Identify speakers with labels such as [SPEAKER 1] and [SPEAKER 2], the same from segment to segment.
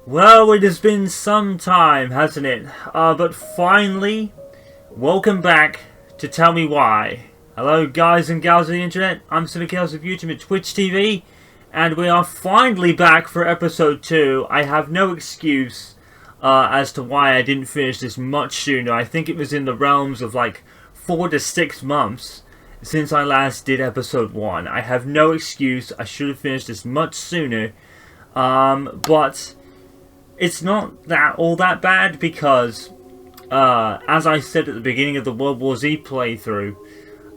[SPEAKER 1] Well, it has been some time, hasn't it? But finally, welcome back to Tell Me Why. Hello, guys and gals of the internet. I'm Civic of YouTube and Twitch TV, and we are finally back for episode 2. I have no excuse as to why I didn't finish this much sooner. I think it was in the realms of like 4 to 6 months since I last did episode 1. I have no excuse. I should have finished this much sooner. But it's not all that bad because, as I said at the beginning of the World War Z playthrough,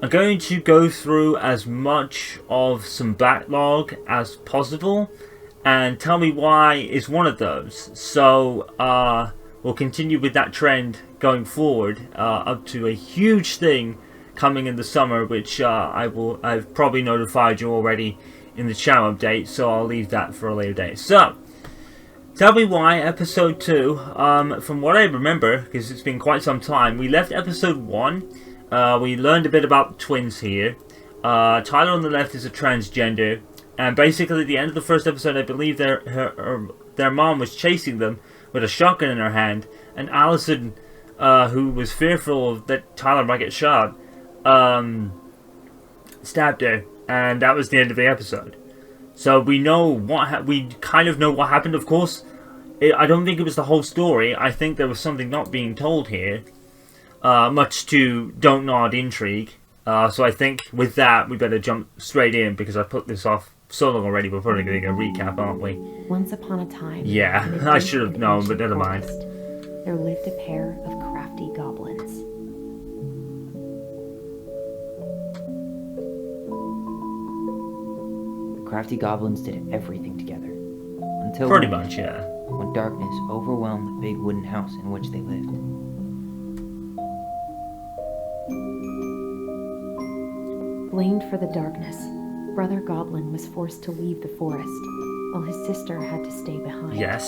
[SPEAKER 1] I'm going to go through as much of some backlog as possible, and Tell Me Why is one of those. So, we'll continue with that trend going forward, up to a huge thing coming in the summer, which I've probably notified you already in the channel update, so I'll leave that for a later date. So, Tell Me Why, episode 2, from what I remember, because it's been quite some time, we left episode 1, we learned a bit about twins here. Tyler on the left is a transgender, and basically at the end of the first episode, I believe their mom was chasing them with a shotgun in her hand, and Allison, who was fearful that Tyler might get shot, stabbed her, and that was the end of the episode. So we know we kind of know what happened. Of course, I don't think it was the whole story. I think there was something not being told here, much to Don't Nod intrigue. So I think with that we better jump straight in because I put this off so long already. We're probably going to get a recap, aren't we?
[SPEAKER 2] Once upon a time,
[SPEAKER 1] yeah, I should have known, but never mind.
[SPEAKER 2] There lived a pair of crafty goblins.
[SPEAKER 3] Crafty goblins did everything together. Until
[SPEAKER 1] pretty much, yeah.
[SPEAKER 3] When darkness overwhelmed the big wooden house in which they lived.
[SPEAKER 2] Blamed for the darkness, Brother Goblin was forced to leave the forest, while his sister had to stay behind.
[SPEAKER 1] Yes.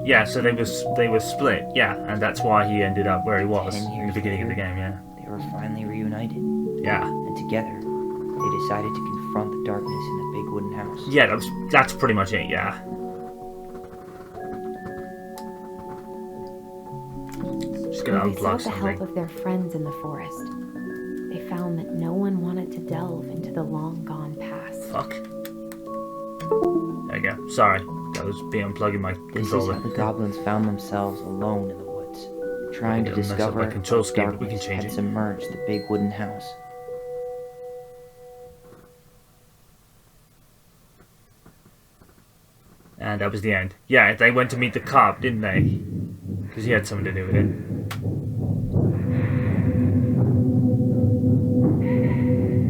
[SPEAKER 1] Yeah, so they were split, yeah, and that's why he ended up where he was in the beginning of the game, yeah.
[SPEAKER 3] They were finally reunited.
[SPEAKER 1] Yeah.
[SPEAKER 3] And together, they decided to confront the darkness in the big wooden house.
[SPEAKER 1] Yeah, that's pretty much it, yeah. Just gonna
[SPEAKER 2] When they sought
[SPEAKER 1] unplug
[SPEAKER 2] the help
[SPEAKER 1] something.
[SPEAKER 2] of their friends in the forest, they found that no one wanted to delve into the long-gone past.
[SPEAKER 1] Fuck. There you go. Sorry. That was me unplugging my
[SPEAKER 3] This is
[SPEAKER 1] controller.
[SPEAKER 3] how the goblins found themselves alone in the woods, trying to
[SPEAKER 1] It'll mess up
[SPEAKER 3] discover
[SPEAKER 1] my control
[SPEAKER 3] how
[SPEAKER 1] scheme, but we can
[SPEAKER 3] darkness
[SPEAKER 1] change
[SPEAKER 3] had
[SPEAKER 1] it.
[SPEAKER 3] submerged the big wooden house.
[SPEAKER 1] And that was the end. Yeah, they went to meet the cop, didn't they? Because he had something to do with it.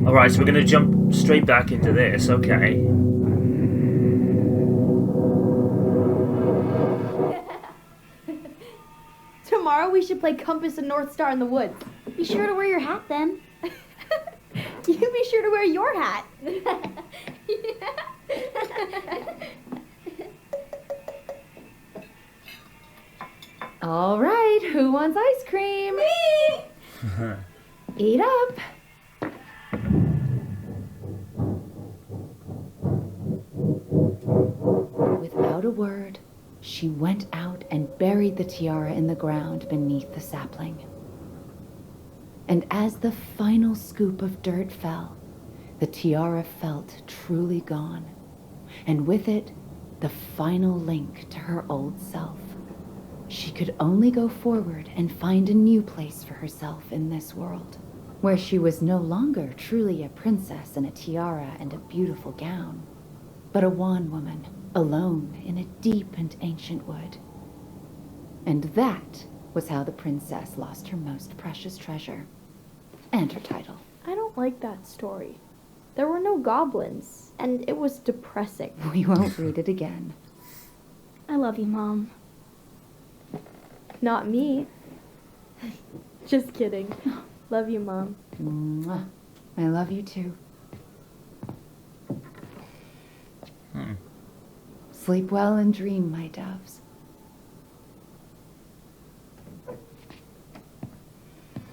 [SPEAKER 1] Alright, so we're gonna jump straight back into this, okay.
[SPEAKER 4] Tomorrow we should play Compass and North Star in the woods.
[SPEAKER 5] Be sure to wear your hat then.
[SPEAKER 4] You be sure to wear your hat.
[SPEAKER 2] All right, who wants ice cream?
[SPEAKER 4] Me!
[SPEAKER 2] Eat up. Without a word, she went out and buried the tiara in the ground beneath the sapling. And as the final scoop of dirt fell, the tiara felt truly gone, and with it, the final link to her old self. She could only go forward and find a new place for herself in this world, where she was no longer truly a princess in a tiara and a beautiful gown, but a wan woman, alone in a deep and ancient wood. And that was how the princess lost her most precious treasure, and her title.
[SPEAKER 4] I don't like that story. There were no goblins, and it was depressing.
[SPEAKER 2] We won't read it again.
[SPEAKER 5] I love you, Mom.
[SPEAKER 4] Not me. Just kidding. Love you, Mom.
[SPEAKER 2] Mwah. I love you too. Sleep well and dream, my doves.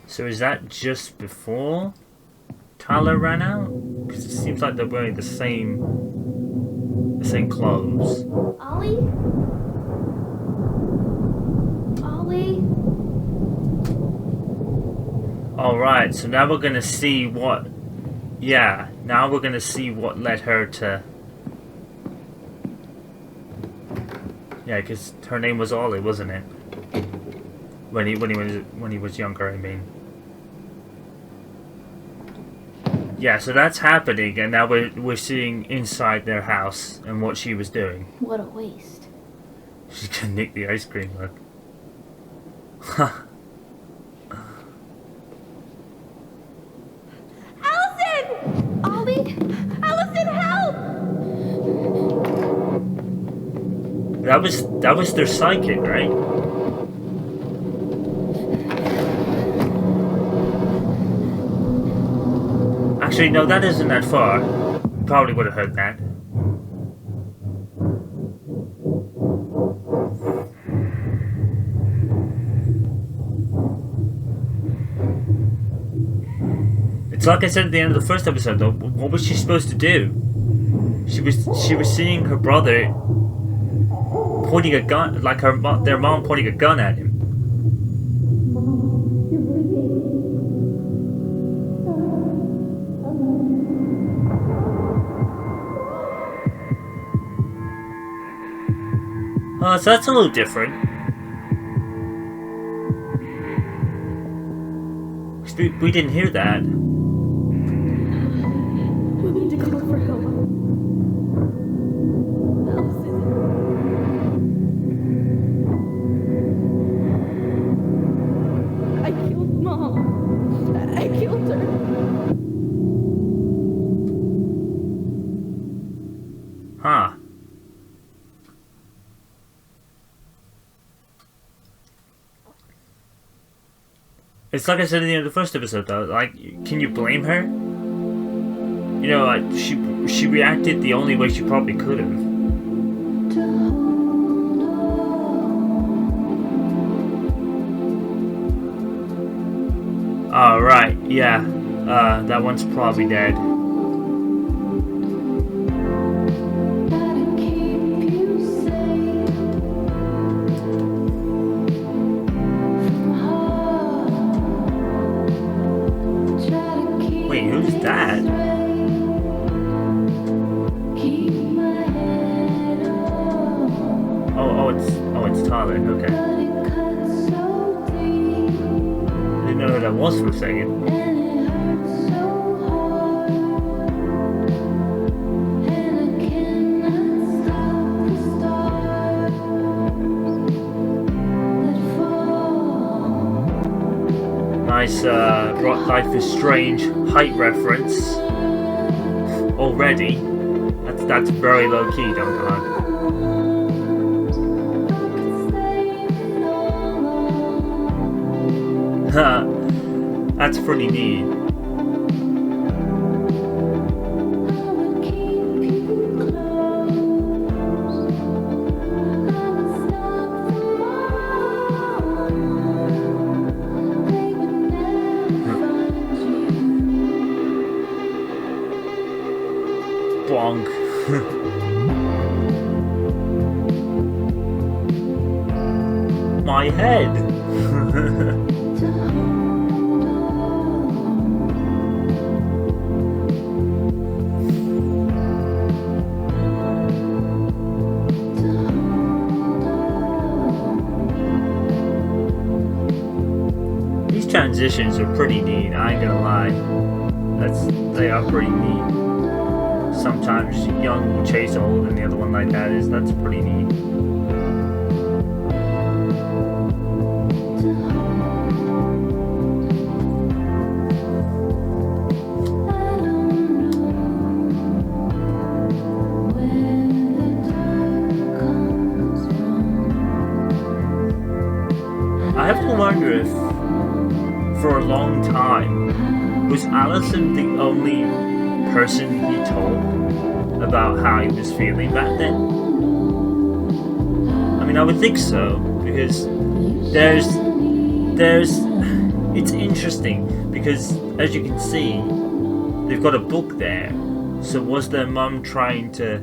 [SPEAKER 1] So is that just before Tyler ran out? Because it seems like they're wearing the same This ain't clothes.
[SPEAKER 5] Ollie? Ollie?
[SPEAKER 1] Alright, so now we're gonna see what... Yeah, now we're gonna see what led her to... Yeah, because her name was Ollie, wasn't it? When he was younger, I mean. Yeah, so that's happening, and now we're seeing inside their house and what she was doing.
[SPEAKER 5] What a waste.
[SPEAKER 1] She's gonna nick the ice cream, look.
[SPEAKER 5] Allison! Ollie? Allison, help!
[SPEAKER 1] That was their psychic, right? Actually, no, that isn't that far. Probably would have heard that. It's like I said at the end of the first episode, though. What was she supposed to do? She was seeing her brother pointing a gun, like their mom pointing a gun at him. So that's a little different. We didn't hear that.
[SPEAKER 5] We need to call for help. Allison. I killed Mom. I killed her.
[SPEAKER 1] Huh. It's like I said at the end of the first episode, though. Like, can you blame her? You know, like she reacted the only way she probably could have. Oh, right, yeah. That one's probably dead. Wait, who's that? Oh, it's Tyler. Okay. I didn't know who that was for a second. Nice Life is Strange height reference already. That's very low key, don't lie. That's pretty neat. Bonk. My head. These transitions are pretty neat, I ain't gonna lie. They are pretty neat. Sometimes young will chase old and the other one like that's pretty neat. I have to wonder if, for a long time, was Allison the only person he told about how he was feeling back then? I mean, I would think so, because it's interesting, because as you can see, they've got a book there. So was their mum trying to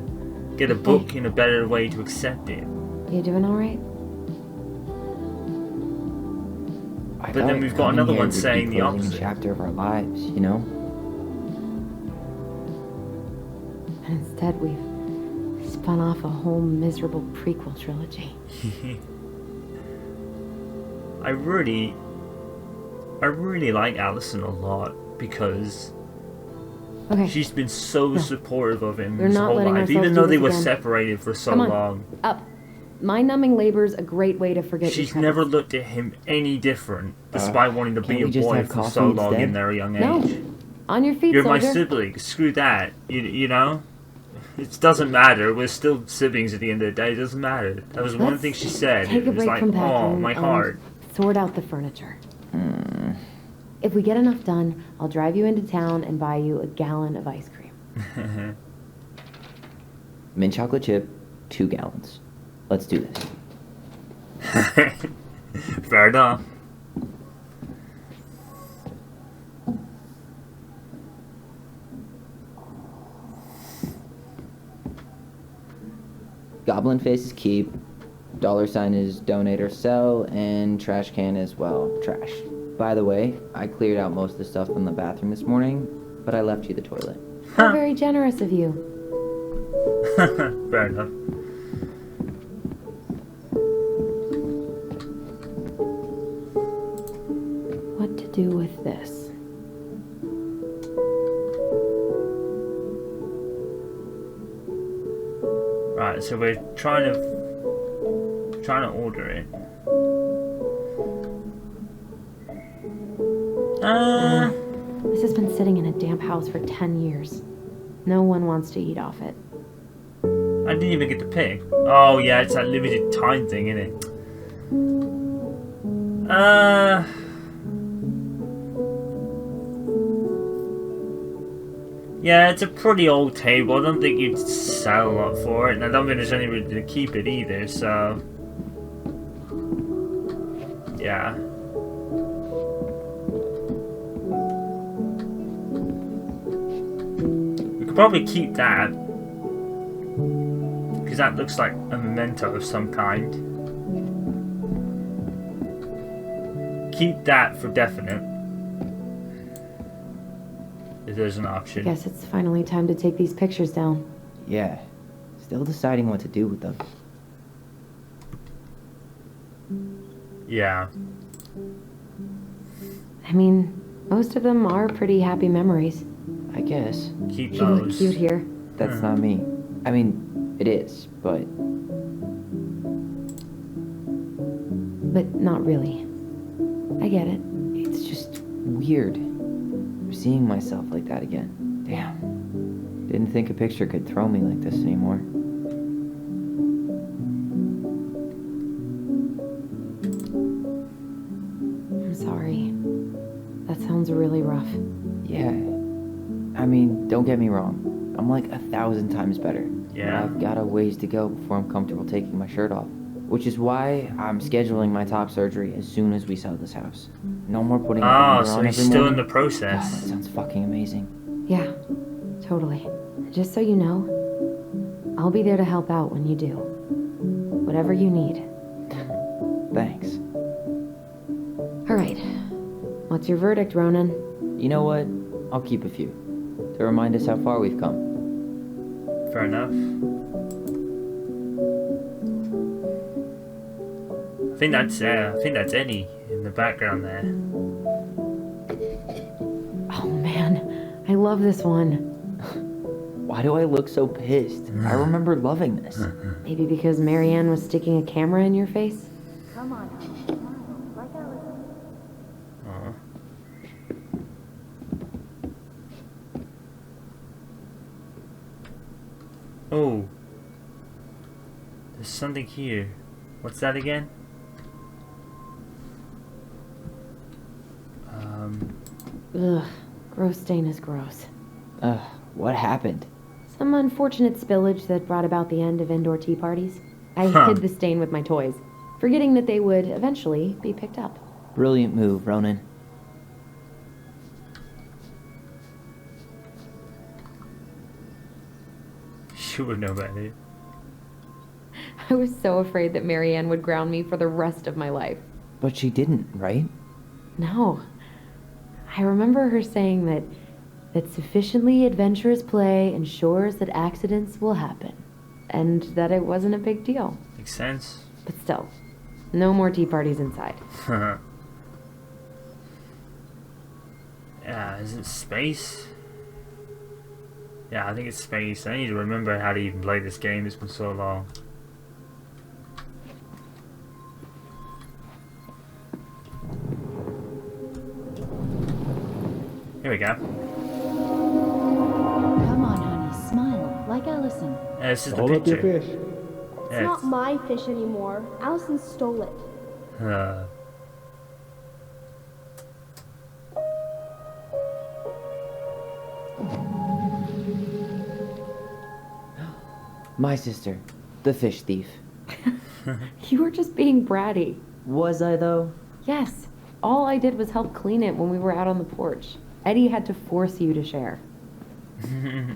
[SPEAKER 1] get a book in a better way to accept it.
[SPEAKER 2] You doing all right?
[SPEAKER 3] I
[SPEAKER 1] But then
[SPEAKER 3] thought
[SPEAKER 1] we've got
[SPEAKER 3] coming
[SPEAKER 1] another
[SPEAKER 3] here
[SPEAKER 1] one
[SPEAKER 3] would be
[SPEAKER 1] saying the
[SPEAKER 3] closing a
[SPEAKER 1] opposite.
[SPEAKER 3] chapter of our lives, you know?
[SPEAKER 2] And instead, we've spun off a whole miserable prequel trilogy.
[SPEAKER 1] I really like Allison a lot because
[SPEAKER 2] Okay,
[SPEAKER 1] she's been so supportive of him
[SPEAKER 2] We're
[SPEAKER 1] his
[SPEAKER 2] not
[SPEAKER 1] whole
[SPEAKER 2] letting
[SPEAKER 1] life,
[SPEAKER 2] ourselves
[SPEAKER 1] even
[SPEAKER 2] do
[SPEAKER 1] though they
[SPEAKER 2] this
[SPEAKER 1] were
[SPEAKER 2] again.
[SPEAKER 1] separated for so
[SPEAKER 2] Come on.
[SPEAKER 1] long.
[SPEAKER 2] up. Mind-numbing labor's a great way to forget your
[SPEAKER 1] She's never
[SPEAKER 2] troubles.
[SPEAKER 1] looked at him any different, despite wanting to
[SPEAKER 3] can't
[SPEAKER 1] be a
[SPEAKER 3] we just
[SPEAKER 1] boy
[SPEAKER 3] have
[SPEAKER 1] for
[SPEAKER 3] coffee
[SPEAKER 1] so long
[SPEAKER 3] instead?
[SPEAKER 1] in their young
[SPEAKER 2] No.
[SPEAKER 1] age.
[SPEAKER 2] On your feet,
[SPEAKER 1] You're my
[SPEAKER 2] soldier.
[SPEAKER 1] sibling. Screw that. You know? It doesn't matter. We're still siblings at the end of the day. It doesn't matter. That was one
[SPEAKER 2] Let's
[SPEAKER 1] thing she said.
[SPEAKER 2] Take
[SPEAKER 1] It
[SPEAKER 2] a
[SPEAKER 1] was
[SPEAKER 2] break
[SPEAKER 1] like,
[SPEAKER 2] from
[SPEAKER 1] oh,
[SPEAKER 2] packing
[SPEAKER 1] my
[SPEAKER 2] and
[SPEAKER 1] heart.
[SPEAKER 2] sort out the furniture. If we get enough done, I'll drive you into town and buy you a gallon of ice cream.
[SPEAKER 3] Mint chocolate chip, 2 gallons. Let's do this.
[SPEAKER 1] Fair enough.
[SPEAKER 3] Goblin face is keep, $sign is donate or sell, and trash can is, well, trash. By the way, I cleared out most of the stuff in the bathroom this morning, but I left you the toilet.
[SPEAKER 2] How very generous of you.
[SPEAKER 1] Fair enough.
[SPEAKER 2] What to do with this?
[SPEAKER 1] Right, so we're trying to order it.
[SPEAKER 2] This has been sitting in a damp house for 10 years. No one wants to eat off it.
[SPEAKER 1] I didn't even get to pick. Oh yeah, it's that limited time thing, isn't it? Yeah, it's a pretty old table. I don't think you'd sell a lot for it, and I don't think there's anybody to keep it either, so... Yeah. We could probably keep that. Because that looks like a memento of some kind. Keep that for definite. If there's an option.
[SPEAKER 2] Guess it's finally time to take these pictures down.
[SPEAKER 3] Yeah, still deciding what to do with them.
[SPEAKER 1] Yeah.
[SPEAKER 2] I mean, most of them are pretty happy memories.
[SPEAKER 3] I guess.
[SPEAKER 1] Keep
[SPEAKER 2] You look
[SPEAKER 1] those.
[SPEAKER 2] cute here.
[SPEAKER 3] That's not me. I mean, it is, but
[SPEAKER 2] But not really. I get it.
[SPEAKER 3] it's just weird. Seeing myself like that again. Damn. Didn't think a picture could throw me like this anymore.
[SPEAKER 2] I'm sorry. That sounds really rough.
[SPEAKER 3] Yeah. I mean, don't get me wrong. I'm like 1,000 times better.
[SPEAKER 1] Yeah.
[SPEAKER 3] But I've got a ways to go before I'm comfortable taking my shirt off. Which is why I'm scheduling my top surgery as soon as we sell this house. No more putting
[SPEAKER 1] Oh,
[SPEAKER 3] underwear
[SPEAKER 1] so
[SPEAKER 3] on
[SPEAKER 1] he's
[SPEAKER 3] every
[SPEAKER 1] still in
[SPEAKER 3] morning.
[SPEAKER 1] the
[SPEAKER 3] God,
[SPEAKER 1] process.
[SPEAKER 3] that sounds fucking amazing.
[SPEAKER 2] Yeah, totally. Just so you know, I'll be there to help out when you do. Whatever you need.
[SPEAKER 3] Thanks.
[SPEAKER 2] All right. What's your verdict, Ronan?
[SPEAKER 3] You know what? I'll keep a few. To remind us how far we've come.
[SPEAKER 1] Fair enough. I think that's Eddie in the background there.
[SPEAKER 2] Oh man, I love this one.
[SPEAKER 3] Why do I look so pissed? I remember loving this.
[SPEAKER 2] Maybe because Marianne was sticking a camera in your face?
[SPEAKER 1] Aw. Oh. There's something here. What's that again?
[SPEAKER 2] Ugh, gross stain is gross.
[SPEAKER 3] Ugh, what happened?
[SPEAKER 2] Some unfortunate spillage that brought about the end of indoor tea parties. I
[SPEAKER 1] Huh.
[SPEAKER 2] hid the stain with my toys, forgetting that they would eventually be picked up.
[SPEAKER 3] Brilliant move, Ronan.
[SPEAKER 1] You would know better.
[SPEAKER 2] I was so afraid that Marianne would ground me for the rest of my life.
[SPEAKER 3] But she didn't, right?
[SPEAKER 2] No. I remember her saying that sufficiently adventurous play ensures that accidents will happen, and that it wasn't a big deal.
[SPEAKER 1] Makes sense.
[SPEAKER 2] But still, no more tea parties inside.
[SPEAKER 1] Yeah, is it space? Yeah, I think it's space. I need to remember how to even play this game. It's been so long. Here we go.
[SPEAKER 2] Come on, honey, smile, like Allison.
[SPEAKER 1] Yeah, this is the
[SPEAKER 6] Hold up your
[SPEAKER 1] picture.
[SPEAKER 6] fish.
[SPEAKER 4] It's
[SPEAKER 1] Yeah,
[SPEAKER 4] not my fish anymore. Allison stole it.
[SPEAKER 3] My sister, the fish thief.
[SPEAKER 2] You were just being bratty.
[SPEAKER 3] Was I, though?
[SPEAKER 2] Yes. All I did was help clean it when we were out on the porch. Eddie had to force you to share.
[SPEAKER 6] Steady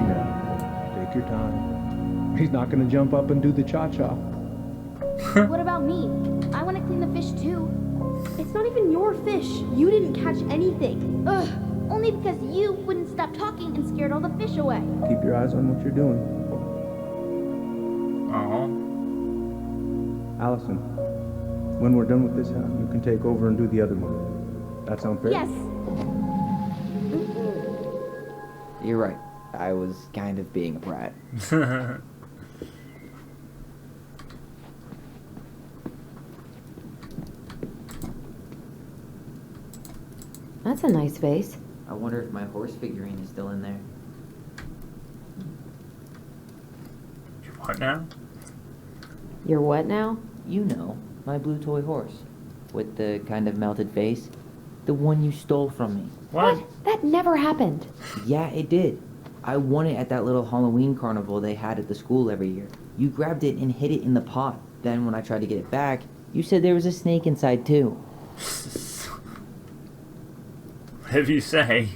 [SPEAKER 6] now. Take your time. He's not gonna jump up and do the cha-cha.
[SPEAKER 4] What about me? I want to clean the fish too. It's not even your fish. You didn't catch anything.
[SPEAKER 5] Ugh, only because you wouldn't stop talking and scared all the fish away.
[SPEAKER 6] Keep your eyes on what you're doing.
[SPEAKER 1] Aw.
[SPEAKER 6] Allison, when we're done with this house, you can take over and do the other one. That sound fair?
[SPEAKER 5] Yes.
[SPEAKER 3] You're right. I was kind of being a brat.
[SPEAKER 2] That's a nice vase.
[SPEAKER 3] I wonder if my horse figurine is still in there.
[SPEAKER 1] What now?
[SPEAKER 2] You're what now?
[SPEAKER 3] You know, my blue toy horse. With the kind of melted face. The one you stole from me.
[SPEAKER 1] What?
[SPEAKER 2] That never happened.
[SPEAKER 3] Yeah, it did. I won it at that little Halloween carnival they had at the school every year. You grabbed it and hid it in the pot. Then when I tried to get it back, you said there was a snake inside too.
[SPEAKER 1] Whatever you say.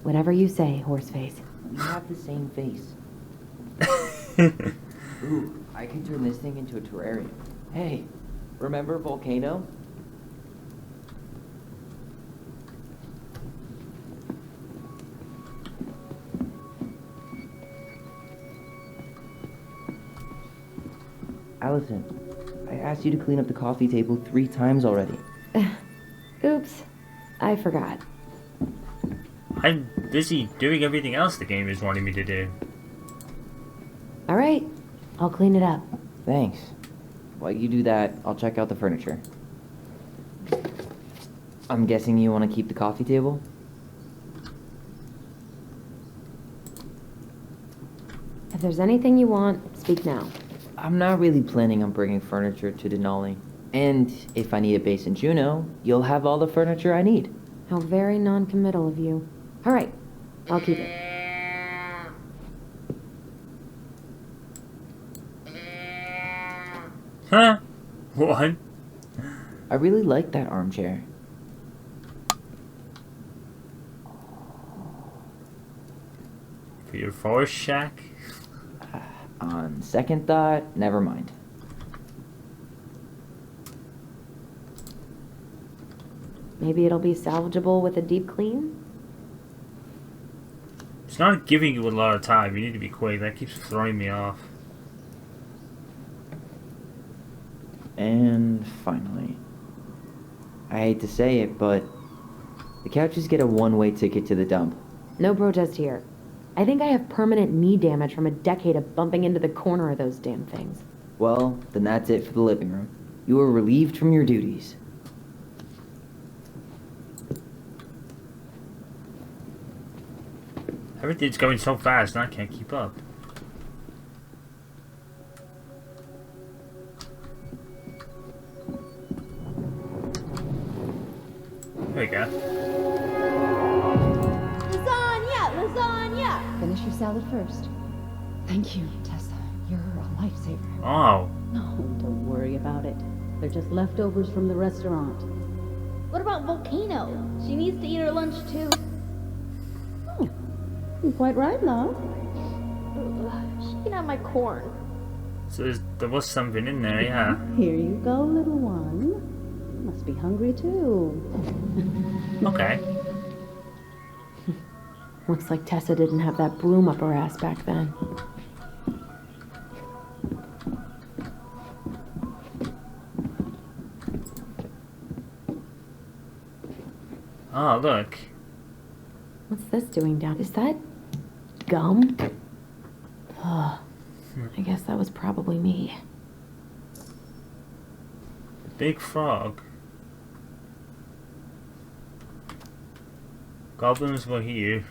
[SPEAKER 2] Whatever you say, Horseface.
[SPEAKER 3] We have the same face. Ooh, I can turn this thing into a terrarium. Hey, remember Volcano? Allison, I asked you to clean up the coffee table 3 times already.
[SPEAKER 2] Oops. I forgot.
[SPEAKER 1] I'm busy doing everything else the game is wanting me to do.
[SPEAKER 2] All right. I'll clean it up.
[SPEAKER 3] Thanks. While you do that, I'll check out the furniture. I'm guessing you want to keep the coffee table?
[SPEAKER 2] If there's anything you want, speak now.
[SPEAKER 3] I'm not really planning on bringing furniture to Denali. And if I need a base in Juneau, you'll have all the furniture I need.
[SPEAKER 2] How very non-committal of you. All right. I'll keep it.
[SPEAKER 1] Huh? What?
[SPEAKER 3] I really like that armchair.
[SPEAKER 1] For your forest shack?
[SPEAKER 3] On second thought, never mind.
[SPEAKER 2] Maybe it'll be salvageable with a deep clean?
[SPEAKER 1] It's not giving you a lot of time. You need to be quick. That keeps throwing me off.
[SPEAKER 3] And finally, I hate to say it, but the couches get a one-way ticket to the dump.
[SPEAKER 2] No protest here. I think I have permanent knee damage from a decade of bumping into the corner of those damn things.
[SPEAKER 3] Well, then that's it for the living room. You are relieved from your duties.
[SPEAKER 1] Everything's going so fast and I can't keep up. There we go.
[SPEAKER 5] Lasagna! Lasagna!
[SPEAKER 2] Finish your salad first. Thank you, Tessa. You're a lifesaver.
[SPEAKER 1] Oh.
[SPEAKER 7] No, don't worry about it. They're just leftovers from the restaurant.
[SPEAKER 4] What about Volcano? She needs to eat her lunch too.
[SPEAKER 7] You're quite right, love.
[SPEAKER 4] She can have my corn.
[SPEAKER 1] So there was something in there, yeah.
[SPEAKER 7] Here you go, little one. You must be hungry too.
[SPEAKER 1] Okay.
[SPEAKER 2] Looks like Tessa didn't have that broom up her ass back then.
[SPEAKER 1] Oh, look.
[SPEAKER 2] What's this doing down? Is that gum? I guess that was probably me.
[SPEAKER 1] Big frog. Goblins were here.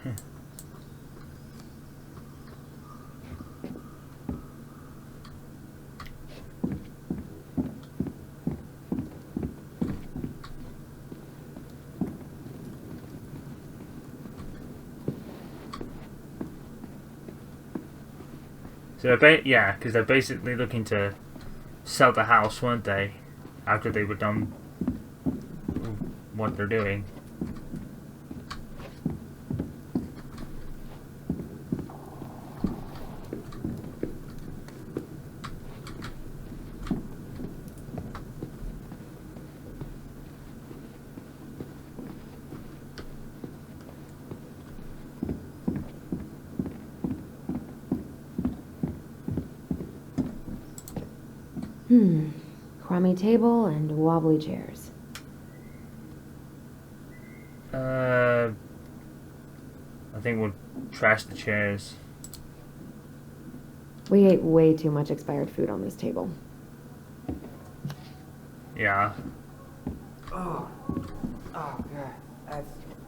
[SPEAKER 1] So yeah, because they're basically looking to sell the house, weren't they? After they were done what they're doing.
[SPEAKER 2] Crummy table and wobbly chairs.
[SPEAKER 1] I think we'll trash the chairs.
[SPEAKER 2] We ate way too much expired food on this table.
[SPEAKER 1] Yeah.
[SPEAKER 3] Oh, God.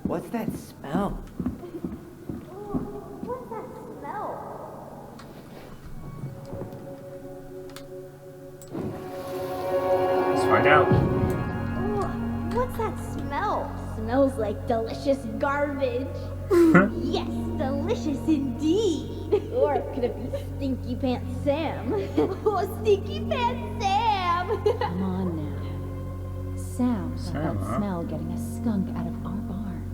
[SPEAKER 3] What's that smell?
[SPEAKER 4] What's that smell?
[SPEAKER 1] Let's find out.
[SPEAKER 4] What's that smell? Smells like delicious garbage. Yes, delicious indeed. Or could it be Stinky Pants Sam? Oh, Stinky Pants Sam!
[SPEAKER 2] Come on now. Sounds like
[SPEAKER 1] Sam,
[SPEAKER 2] that
[SPEAKER 1] huh?
[SPEAKER 2] smell getting a skunk out of our barn.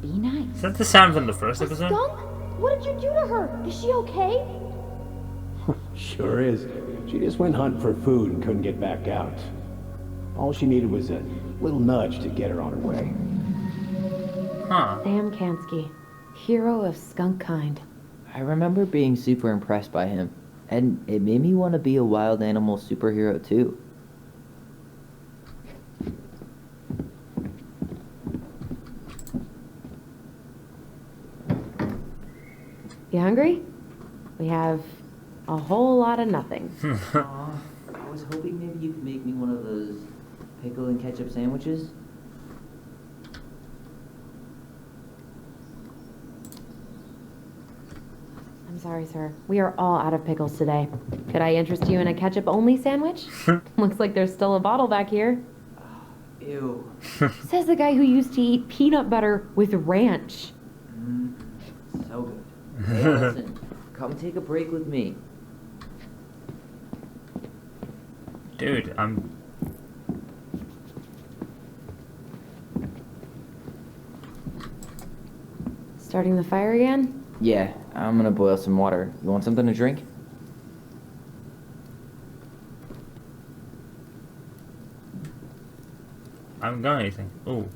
[SPEAKER 2] Be nice.
[SPEAKER 1] Is that the sound from the first
[SPEAKER 4] A
[SPEAKER 1] episode?
[SPEAKER 4] skunk? What did you do to her? Is she okay?
[SPEAKER 8] Sure is. She just went hunting for food and couldn't get back out. All she needed was a little nudge to get her on her way.
[SPEAKER 1] Huh.
[SPEAKER 2] Sam Kansky, hero of skunk kind.
[SPEAKER 3] I remember being super impressed by him, and it made me want to be a wild animal superhero too.
[SPEAKER 2] You hungry? We have a whole lot of nothing.
[SPEAKER 3] Aw, I was hoping maybe you could make me one of those pickle and ketchup sandwiches.
[SPEAKER 2] I'm sorry, sir. We are all out of pickles today. Could I interest you in a ketchup-only sandwich? Looks like there's still a bottle back here.
[SPEAKER 3] Ew.
[SPEAKER 2] Says the guy who used to eat peanut butter with ranch.
[SPEAKER 3] So good. Hey, Allison, come take a break with me.
[SPEAKER 1] Dude, I'm...
[SPEAKER 2] Starting the fire again?
[SPEAKER 3] Yeah, I'm gonna boil some water. You want something to drink?
[SPEAKER 1] I haven't got anything. Oh,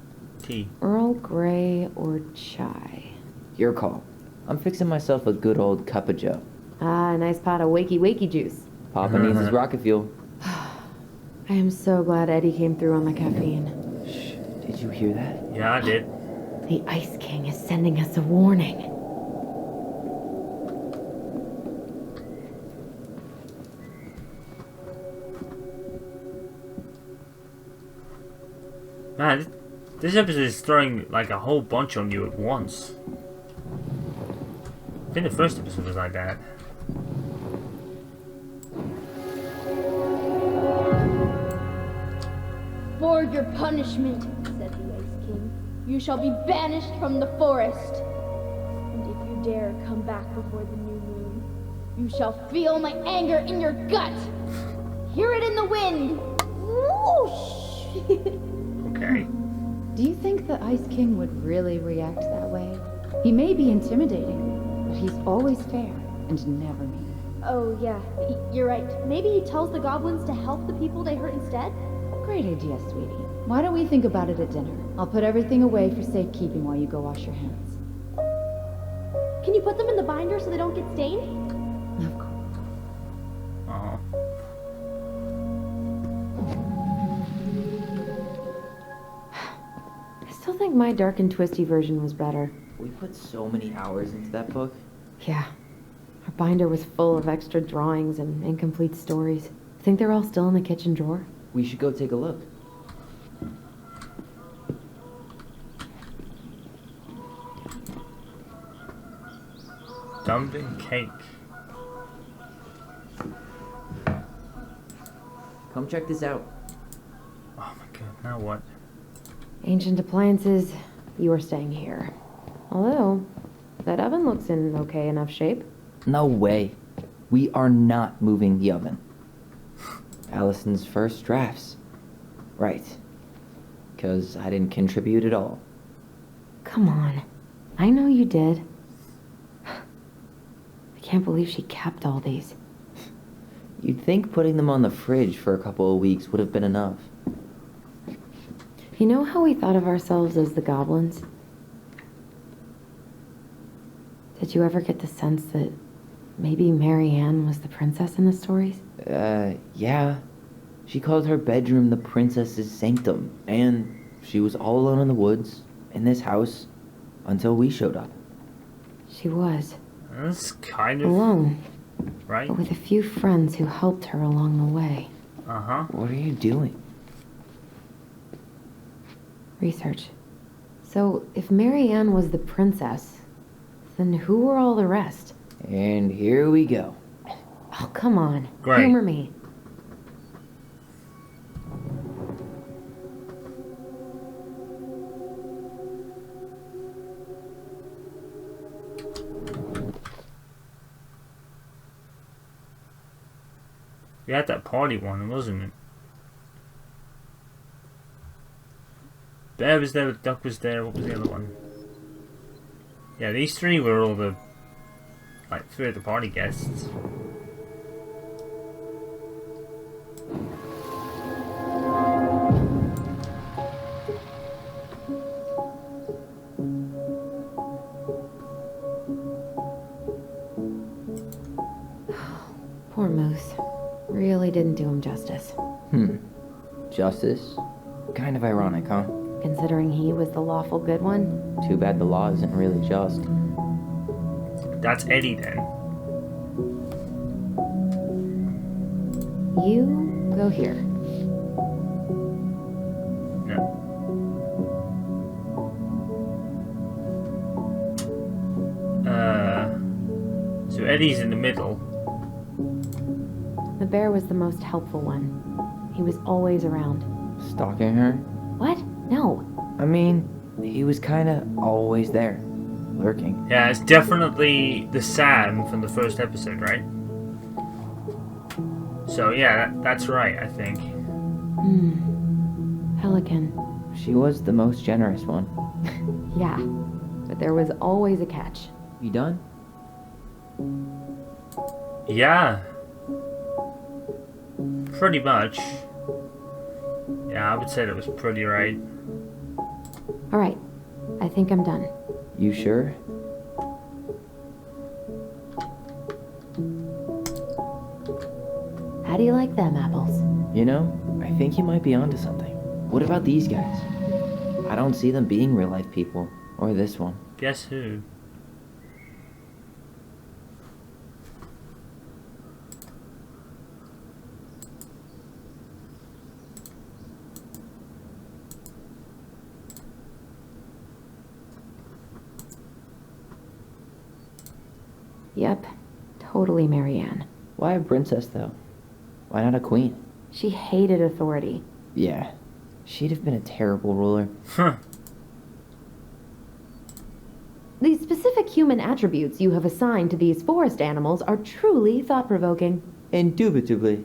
[SPEAKER 1] tea.
[SPEAKER 2] Earl Grey or chai?
[SPEAKER 3] Your call. I'm fixing myself a good old cup of joe.
[SPEAKER 2] Ah, a nice pot of wakey juice.
[SPEAKER 3] Papa needs his rocket fuel.
[SPEAKER 2] I am so glad Eddie came through on the caffeine.
[SPEAKER 3] Shh, did you hear that?
[SPEAKER 1] Yeah, I did.
[SPEAKER 2] The Ice King is sending us a warning.
[SPEAKER 1] Man, this episode is throwing like a whole bunch on you at once. I think the first episode was like that.
[SPEAKER 4] For your punishment, said the Ice King, you shall be banished from the forest. And if you dare come back before the new moon, you shall feel my anger in your gut. Hear it in the wind. Whoosh!
[SPEAKER 1] Okay.
[SPEAKER 2] Do you think the Ice King would really react that way? He may be intimidating, but he's always fair and never mean.
[SPEAKER 4] Oh, yeah, you're right. Maybe he tells the goblins to help the people they hurt instead?
[SPEAKER 2] Great idea, sweetie. Why don't we think about it at dinner? I'll put everything away for safekeeping while you go wash your hands.
[SPEAKER 4] Can you put them in the binder so they don't get stained?
[SPEAKER 2] Of course.
[SPEAKER 1] Uh-huh.
[SPEAKER 9] I still think my dark and twisty version was better.
[SPEAKER 3] We put so many hours into that book.
[SPEAKER 9] Yeah. Our binder was full of extra drawings and incomplete stories. Think they're all still in the kitchen drawer?
[SPEAKER 3] We should go take a look.
[SPEAKER 1] Dumpling cake.
[SPEAKER 3] Come check this out.
[SPEAKER 1] Oh my god, now what?
[SPEAKER 9] Ancient appliances, you are staying here. Although, that oven looks in okay enough shape.
[SPEAKER 3] No way. We are not moving the oven. Allison's first drafts. Right. Because I didn't contribute at all.
[SPEAKER 9] Come on. I know you did. I can't believe she kept all these.
[SPEAKER 3] You'd think putting them on the fridge for a couple of weeks would have been enough.
[SPEAKER 9] You know how we thought of ourselves as the goblins? Did you ever get the sense that maybe Mary Ann was the princess in the stories?
[SPEAKER 3] Yeah. She called her bedroom the princess's sanctum, and she was all alone in the woods, in this house, until we showed up.
[SPEAKER 9] She was.
[SPEAKER 1] That's kind of...
[SPEAKER 9] Alone,
[SPEAKER 1] right?
[SPEAKER 9] but with a few friends who helped her along the way.
[SPEAKER 1] Uh-huh.
[SPEAKER 3] What are you doing?
[SPEAKER 9] Research. So, if Mary Ann was the princess, then who were all the rest?
[SPEAKER 3] And here we go.
[SPEAKER 9] Oh, come on.
[SPEAKER 1] Great.
[SPEAKER 9] Humor me.
[SPEAKER 1] You had that party one, wasn't it? Bear was there, Duck was there, what was the other one? Yeah, these three were all the... like, three of the party guests.
[SPEAKER 9] Poor Moose. Really didn't do him justice.
[SPEAKER 3] Justice? Kind of ironic, huh?
[SPEAKER 9] Considering he was the lawful good one.
[SPEAKER 3] Too bad the law isn't really just.
[SPEAKER 1] That's Eddie then.
[SPEAKER 9] You go here.
[SPEAKER 1] No. So Eddie's in the middle.
[SPEAKER 9] The bear was the most helpful one. He was always around.
[SPEAKER 3] Stalking her?
[SPEAKER 9] What? No.
[SPEAKER 3] I mean, he was kinda always there. Lurking.
[SPEAKER 1] Yeah, it's definitely the Sam from the first episode, right? So yeah, that's right, I think.
[SPEAKER 9] Pelican.
[SPEAKER 3] She was the most generous one.
[SPEAKER 9] Yeah. But there was always a catch.
[SPEAKER 3] You done?
[SPEAKER 1] Yeah. Pretty much. Yeah, I would say that was pretty right.
[SPEAKER 9] Alright. I think I'm done.
[SPEAKER 3] You sure?
[SPEAKER 9] How do you like them apples?
[SPEAKER 3] You know, I think you might be onto something. What about these guys? I don't see them being real life people. Or this one.
[SPEAKER 1] Guess who?
[SPEAKER 9] Yep. Totally Mary Ann.
[SPEAKER 3] Why a princess, though? Why not a queen?
[SPEAKER 9] She hated authority.
[SPEAKER 3] Yeah. She'd have been a terrible ruler.
[SPEAKER 1] Huh.
[SPEAKER 9] The specific human attributes you have assigned to these forest animals are truly thought-provoking.
[SPEAKER 3] Indubitably.